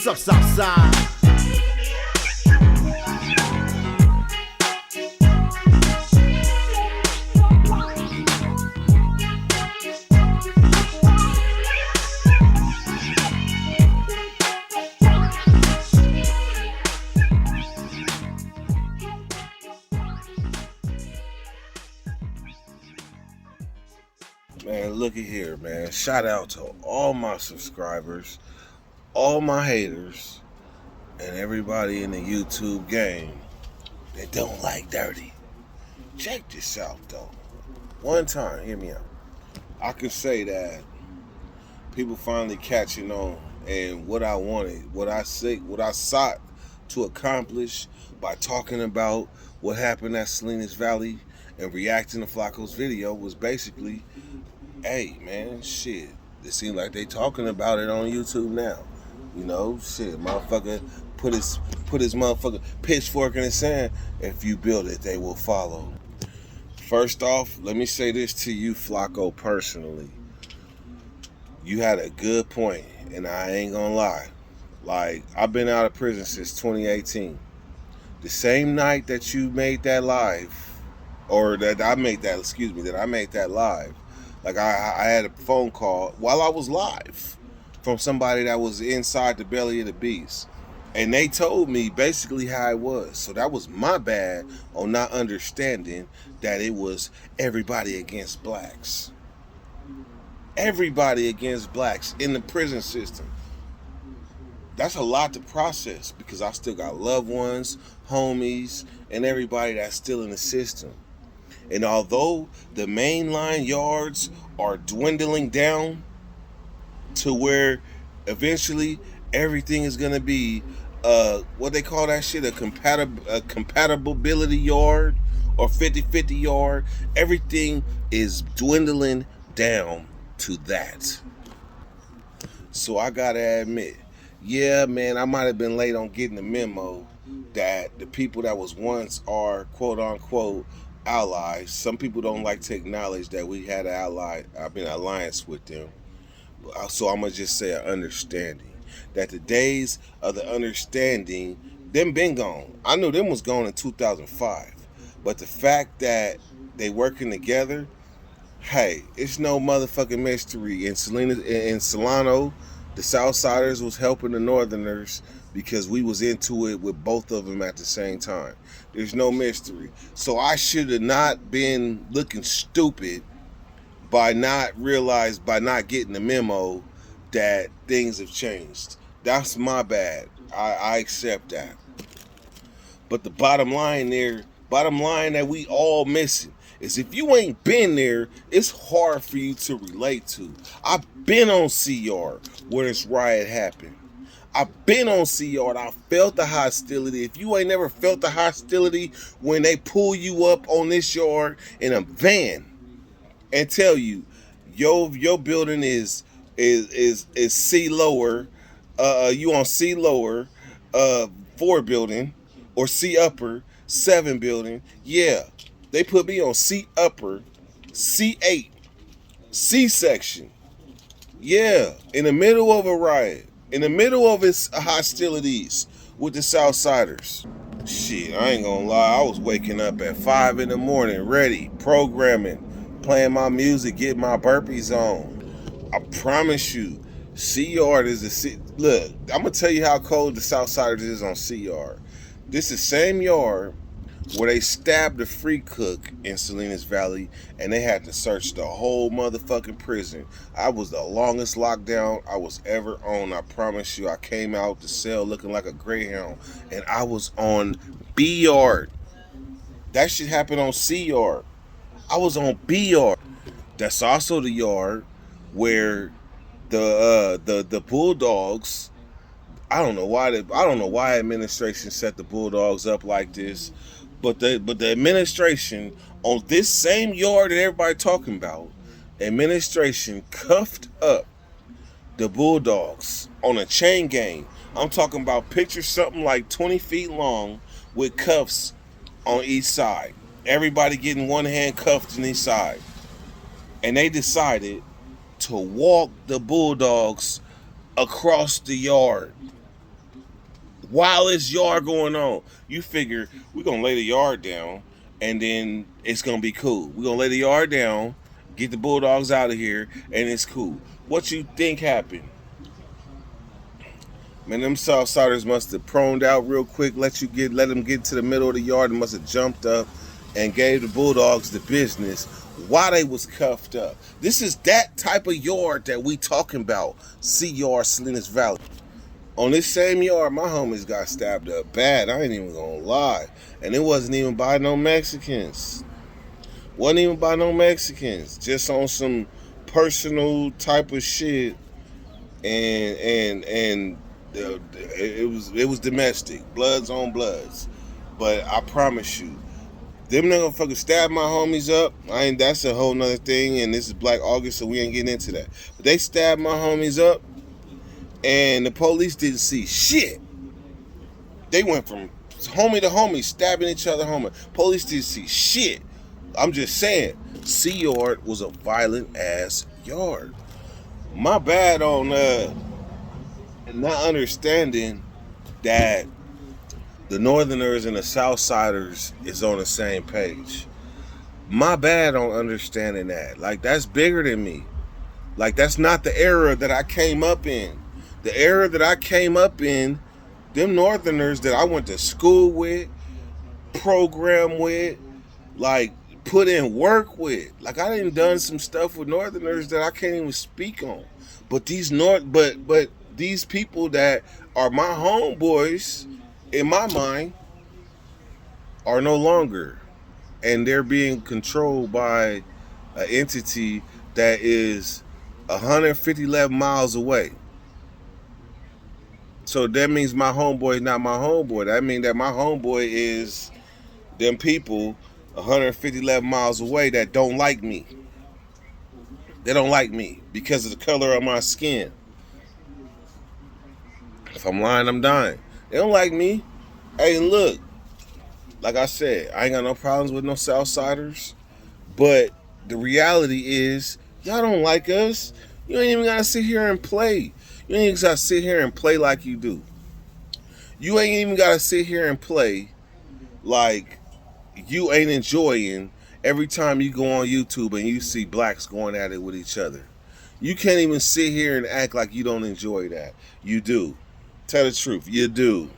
What's up, Southside? Man, looky here, man. Shout out to all my subscribers, all my haters, and everybody in the YouTube game that don't like dirty. Check this out, though. One time, hear me out. I can say that people finally catching on, and what I wanted, what I sought to accomplish by talking about what happened at Salinas Valley and reacting to Flacco's video was basically, hey, man, shit. It seems like they talking about it on YouTube now. You know, shit, motherfucker put his motherfucker pitchfork in the sand. If you build it, they will follow. First off, let me say this to you, Flacco, personally. You had a good point, and I ain't gonna lie. Like, I've been out of prison since 2018. The same night that you made that live, or that I made that live, like I had a phone call while I was live from somebody that was inside the belly of the beast. And they told me basically how it was. So that was my bad on not understanding that it was everybody against blacks. Everybody against blacks in the prison system. That's a lot to process because I still got loved ones, homies, and everybody that's still in the system. And although the mainline yards are dwindling down to where eventually everything is going to be what they call that shit, a compatibility yard or 50-50 yard, everything is dwindling down to that. So I got to admit, yeah, man, I might have been late on getting the memo that the people that was once are quote-unquote allies. Some people don't like to acknowledge that we had an alliance with them. So I'm going to just say an understanding. That the days of the understanding, them been gone. I knew them was gone in 2005. But the fact that they working together, hey, it's no motherfucking mystery. In Solano, the Southsiders was helping the Northerners because we was into it with both of them at the same time. There's no mystery. So I should have not been looking stupid by not getting the memo that things have changed. That's my bad. I accept that. But the bottom line that we all missing is if you ain't been there, it's hard for you to relate to. I've been on CR where this riot happened. I've been on CR. I felt the hostility. If you ain't never felt the hostility when they pull you up on this yard in a van and tell you, your building is C lower, you on C lower, 4 building, or C upper, 7 building. Yeah, they put me on C upper, C8, C section. Yeah, in the middle of a riot, in the middle of its hostilities with the Southsiders. Shit, I ain't gonna lie, I was waking up at 5 in the morning, ready, programming, playing my music, getting my burpees on. I promise you, C-Yard is look, I'm gonna tell you how cold the Southsiders is on C-Yard. This is the same yard where they stabbed the free cook in Salinas Valley and they had to search the whole motherfucking prison. I was the longest lockdown I was ever on. I promise you, I came out the cell looking like a greyhound and I was on B-Yard. That shit happened on C-Yard. I was on B-Yard. That's also the yard where the Bulldogs, I don't know why administration set the Bulldogs up like this, but the administration on this same yard that everybody talking about, administration cuffed up the Bulldogs on a chain gang. I'm talking about picture something like 20 feet long with cuffs on each side. Everybody getting one hand cuffed on each side. And they decided to walk the Bulldogs across the yard. while it's yard going on. You figure we're gonna lay the yard down and then it's gonna be cool. We're gonna lay the yard down, get the Bulldogs out of here, and it's cool. What you think happened? Man, them Southsiders must have proned out real quick, let them get to the middle of the yard and must have jumped up and gave the Bulldogs the business while they was cuffed up. This is that type of yard that we talking about. C-Yard, Salinas Valley. On this same yard, my homies got stabbed up bad. I ain't even gonna lie. And it wasn't even by no Mexicans. Wasn't even by no Mexicans. Just on some personal type of shit. And it was domestic. Bloods on bloods. But I promise you, them niggas fucking stab my homies up. That's a whole nother thing. And this is Black August, so we ain't getting into that. But they stabbed my homies up. And the police didn't see shit. They went from homie to homie, stabbing each other homie. Police didn't see shit. I'm just saying, C-Yard was a violent ass yard. My bad on not understanding that the Northerners and the Southsiders is on the same page. My bad on understanding that. Like, that's bigger than me. Like, that's not the era that I came up in. The era that I came up in, them Northerners that I went to school with, program with, like, put in work with. Like, I done done some stuff with Northerners that I can't even speak on. But these but these people that are my homeboys, in my mind, are no longer. And they're being controlled by an entity that is 150 miles away. So that means my homeboy is not my homeboy. That means that my homeboy is them people 150 miles away that don't like me. They don't like me because of the color of my skin. If I'm lying, I'm dying. They don't like me. Hey, look, like I said, I ain't got no problems with no Southsiders. But the reality is, y'all don't like us. You ain't even got to sit here and play. You ain't even got to sit here and play like you do. You ain't even got to sit here and play like you ain't enjoying every time you go on YouTube and you see blacks going at it with each other. You can't even sit here and act like you don't enjoy that. You do. Tell the truth. You do.